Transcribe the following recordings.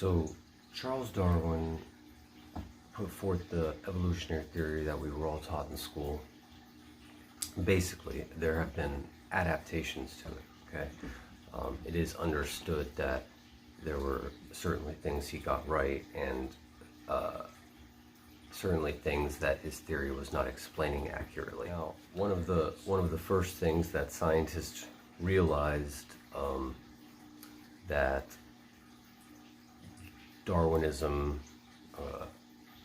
So, Charles Darwin put forth the evolutionary theory that we were all taught in school. Basically, there have been adaptations to it, okay? It is understood that there were certainly things he got right and certainly things that his theory was not explaining accurately. Now, one of the first things that scientists realized that Darwinism,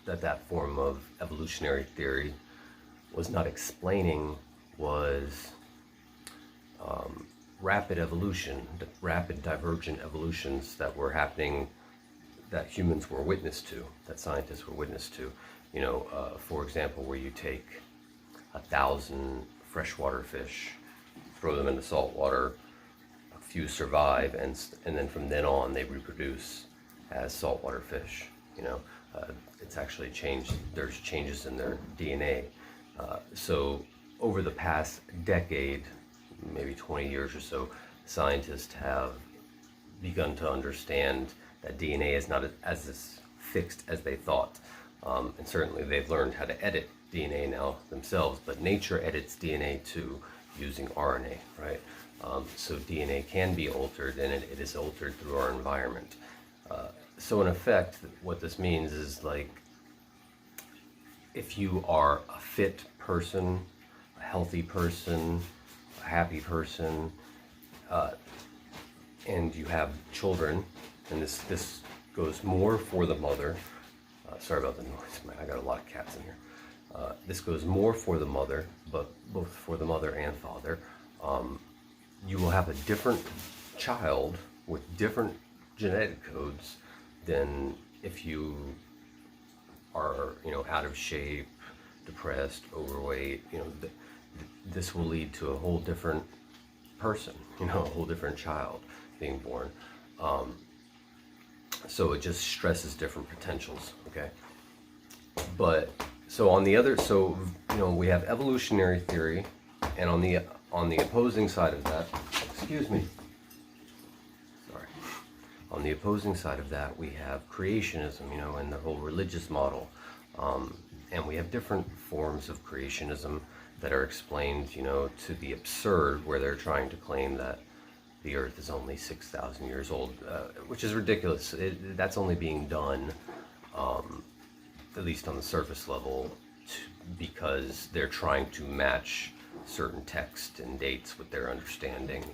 that form of evolutionary theory was not explaining was rapid evolution, the rapid divergent evolutions that were happening, that humans were witness to, that scientists were witness to. For example, where you take 1,000 freshwater fish, throw them into salt water, a few survive, and then from then on they reproduce as saltwater fish. It's actually changed. There's changes in their DNA. So over the past decade, maybe 20 years or so, scientists have begun to understand that DNA is not as fixed as they thought. And certainly they've learned how to edit DNA now themselves, but nature edits DNA too using RNA, right? So DNA can be altered, and it is altered through our environment. So in effect, what this means is, like, if you are a fit person, a healthy person, a happy person, and you have children, and this goes more for the mother. Sorry about the noise, I got a lot of cats in here. This goes more for the mother, but both for the mother and father. You will have a different child with different genetic codes than if you are, out of shape, depressed, overweight. This will lead to a whole different person, a whole different child being born. So it just stresses different potentials, okay? But so we have evolutionary theory, and on the opposing side of that, on the opposing side of that, we have creationism, and the whole religious model. And we have different forms of creationism that are explained, to the absurd, where they're trying to claim that the Earth is only 6,000 years old, which is ridiculous. That's only being done, at least on the surface level, because they're trying to match certain text and dates with their understanding,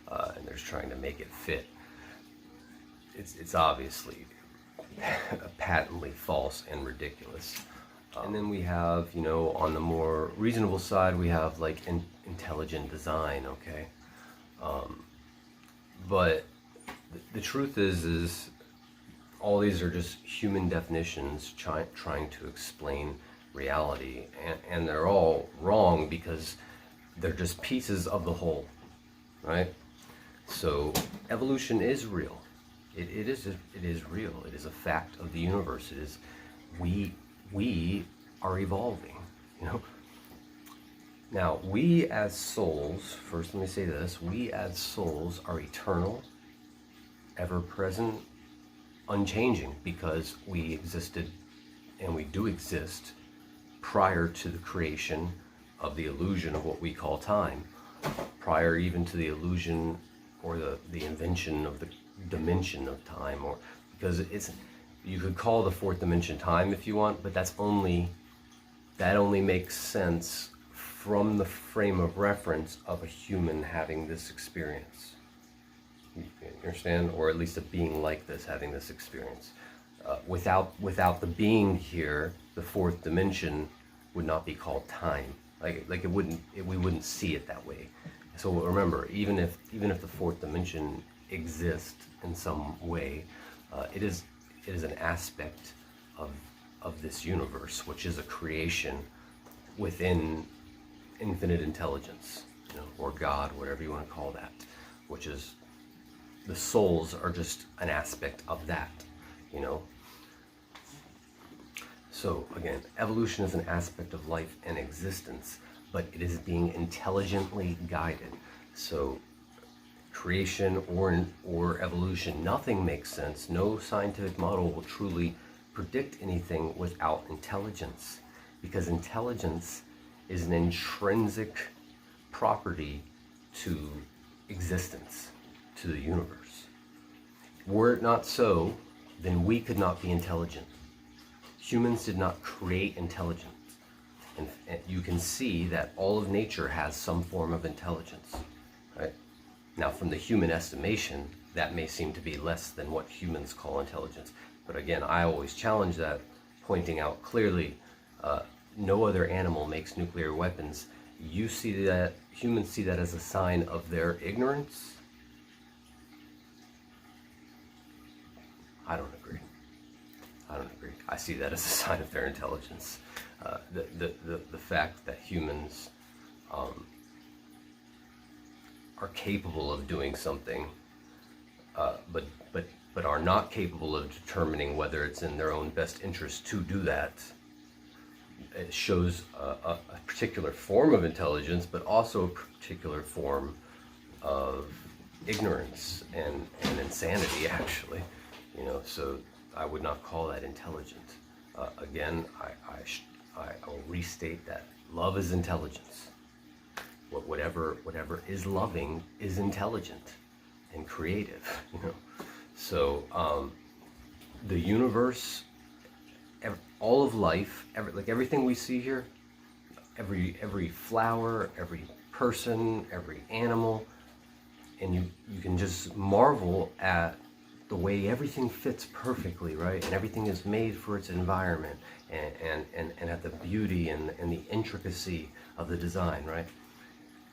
and they're trying to make it fit. It's obviously patently false and ridiculous. And then we have, on the more reasonable side, we have like intelligent design, okay? But the truth is all these are just human definitions trying to explain reality, and they're all wrong because they're just pieces of the whole, right? So evolution is real. It is real. It is a fact of the universe. It is we are evolving, Now, we as souls, first let me say this, we as souls are eternal, ever-present, unchanging, because we existed, and we do exist, prior to the creation of the illusion of what we call time, prior even to the illusion or the invention of the dimension of time, or because you could call the fourth dimension time if you want, but that only makes sense from the frame of reference of a human having this experience. You understand? Or at least a being like this having this experience. Without the being here, the fourth dimension would not be called time. Like we wouldn't see it that way. So remember, even if the fourth dimension exists in some way, it is an aspect of this universe, which is a creation within infinite intelligence, or God, whatever you want to call that, which is, the souls are just an aspect of that, So again, evolution is an aspect of life and existence, but it is being intelligently guided. So creation or evolution. Nothing makes sense. No scientific model will truly predict anything without intelligence, because intelligence is an intrinsic property to existence, to the universe. Were it not so, then we could not be intelligent. Humans did not create intelligence. And you can see that all of nature has some form of intelligence, right? Now, from the human estimation, that may seem to be less than what humans call intelligence. But again, I always challenge that, pointing out clearly, no other animal makes nuclear weapons. You see that, humans see that as a sign of their ignorance? I don't agree. I see that as a sign of their intelligence. The fact that humans are capable of doing something, but are not capable of determining whether it's in their own best interest to do that, it shows a particular form of intelligence, but also a particular form of ignorance and insanity, actually. So I would not call that intelligent. Again, I will restate that love is intelligence. Whatever is loving is intelligent and creative. So the universe, all of life, everything we see here, every flower, every person, every animal, and you can just marvel at the way everything fits perfectly, right? And everything is made for its environment, and at the beauty and the intricacy of the design, right?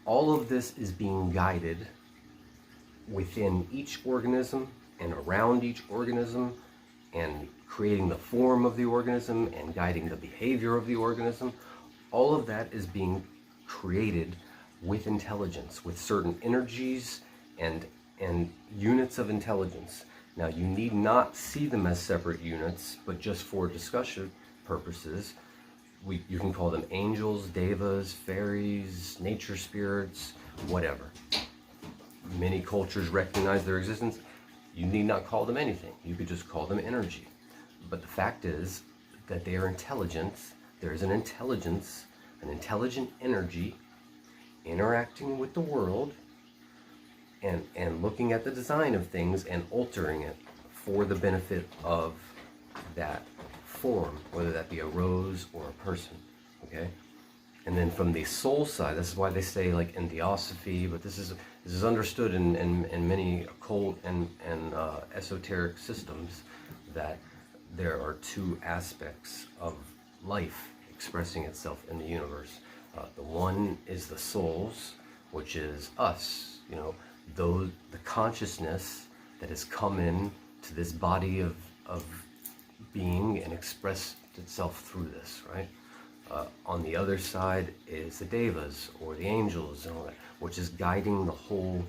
All of this is being guided within each organism and around each organism, and creating the form of the organism and guiding the behavior of the organism. All of that is being created with intelligence, with certain energies and units of intelligence. Now, you need not see them as separate units, but just for discussion purposes, you can call them angels, devas, fairies, nature spirits, whatever. Many cultures recognize their existence. You need not call them anything. You could just call them energy. But the fact is that they are intelligent. There is an intelligence, an intelligent energy interacting with the world and looking at the design of things and altering it for the benefit of that form, whether that be a rose or a person, okay? And then from the soul side, this is why they say, like, in theosophy, but this is understood in many occult and esoteric systems, that there are two aspects of life expressing itself in the universe. The one is the souls, which is us, the consciousness that has come in to this body of being and expressed itself through this, right? On the other side is the devas, or the angels, and all that, which is guiding the whole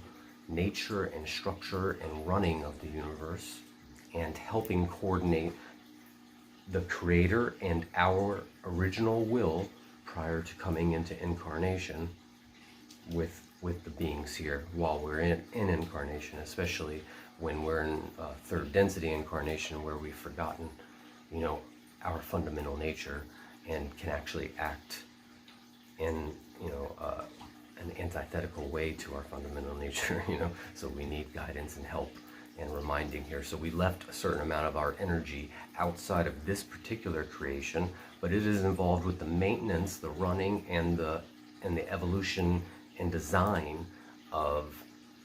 nature and structure and running of the universe, and helping coordinate the creator and our original will prior to coming into incarnation with the beings here while we're in incarnation, especially when we're in third density incarnation, where we've forgotten, our fundamental nature and can actually act in, an antithetical way to our fundamental nature, So we need guidance and help and reminding here. So we left a certain amount of our energy outside of this particular creation, but it is involved with the maintenance, the running, and the evolution and design of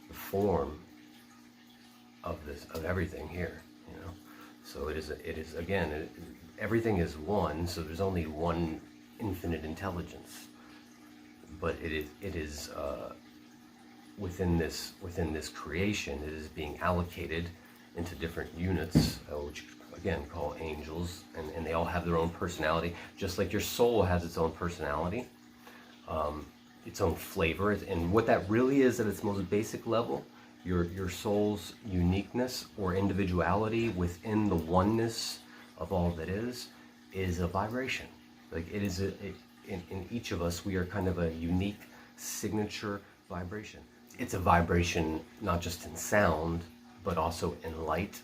the form of everything here, So it is again, everything is one, so there's only one infinite intelligence, but it is within this creation, it is being allocated into different units, which again call angels, and they all have their own personality, just like your soul has its own personality, its own flavor. And what that really is at its most basic level, your soul's uniqueness or individuality within the oneness of all that is a vibration. Like it is in each of us, we are kind of a unique signature vibration. it's a vibration not just in sound, but also in light,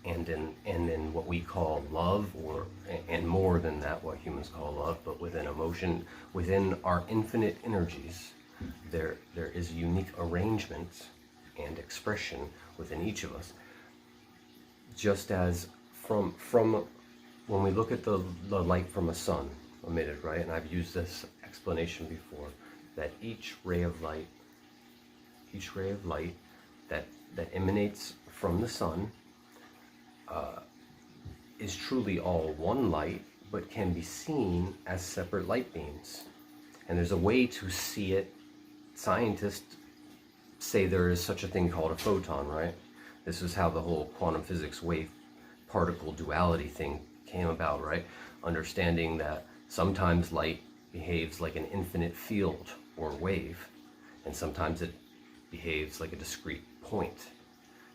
and in what we call love, or and more than that, what humans call love, but within emotion, within our infinite energies, there is unique arrangement and expression within each of us. Just as from when we look at the light from a sun emitted, right? And I've used this explanation before, that each ray of light that emanates from the sun is truly all one light, but can be seen as separate light beams. And there's a way to see it. Scientists say there is such a thing called a photon, right? This is how the whole quantum physics wave particle duality thing came about, right? Understanding that sometimes light behaves like an infinite field or wave, and sometimes it behaves like a discrete point,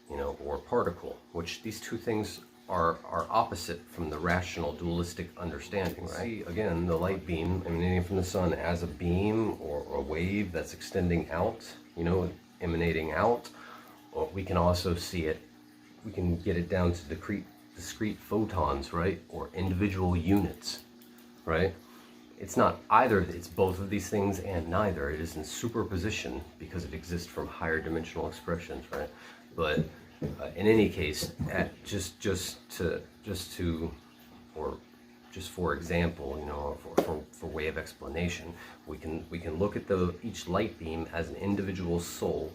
or particle, which these two things are opposite from the rational dualistic understanding, right? See, again, the light beam emanating from the sun as a beam or a wave that's extending out, emanating out. Or we can also see it, we can get it down to discrete photons, right? Or individual units, right? It's not either, it's both of these things and neither. It is in superposition because it exists from higher dimensional expressions, right? But in any case, just for example, for way of explanation, we can look at each light beam as an individual soul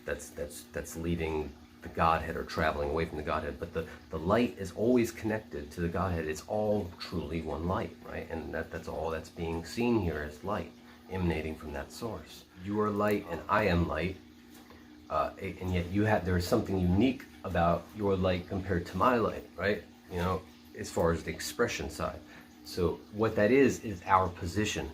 that's leaving the Godhead or traveling away from the Godhead, but the light is always connected to the Godhead. It's all truly one light, right? And that's all that's being seen here is light emanating from that source. You are light and I am light, and yet there is something unique about your light compared to my light, right? As far as the expression side. So what that is our position,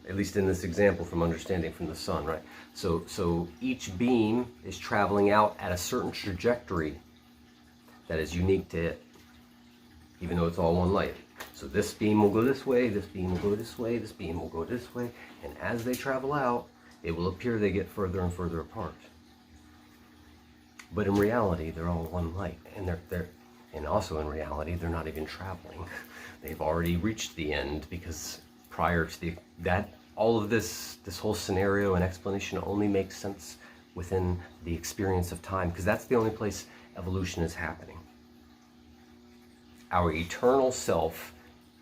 at least in this example from understanding from the sun, right? So each beam is traveling out at a certain trajectory that is unique to it, even though it's all one light. So this beam will go this way, this beam will go this way, this beam will go this way, and as they travel out, it will appear they get further and further apart. But in reality, they're all one light, and and also in reality, they're not even traveling. They've already reached the end, because prior to all of this whole scenario and explanation only makes sense within the experience of time, because that's the only place evolution is happening. Our eternal self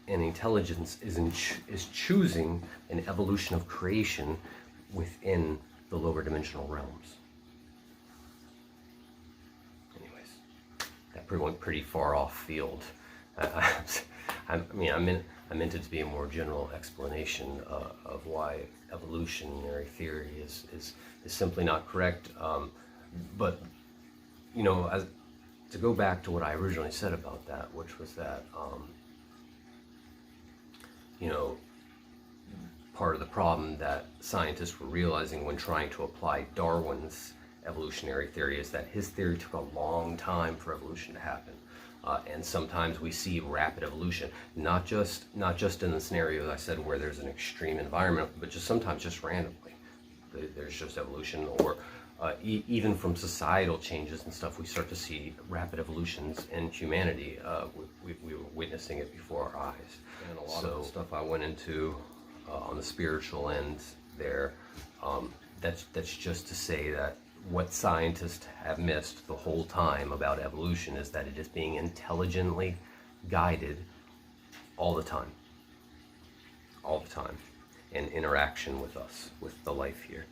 and intelligence is choosing an evolution of creation within the lower dimensional realms. Anyways, that went pretty far off field. I meant it to be a more general explanation of why evolutionary theory is simply not correct. But to go back to what I originally said about that, which was that part of the problem that scientists were realizing when trying to apply Darwin's evolutionary theory is that his theory took a long time for evolution to happen. And sometimes we see rapid evolution, not just in the scenario that I said where there's an extreme environment, but sometimes just randomly. There's just evolution, or even from societal changes and stuff, we start to see rapid evolutions in humanity. We were witnessing it before our eyes. And a lot of the stuff I went into on the spiritual end there, that's just to say that what scientists have missed the whole time about evolution is that it is being intelligently guided all the time, in interaction with us, with the life here.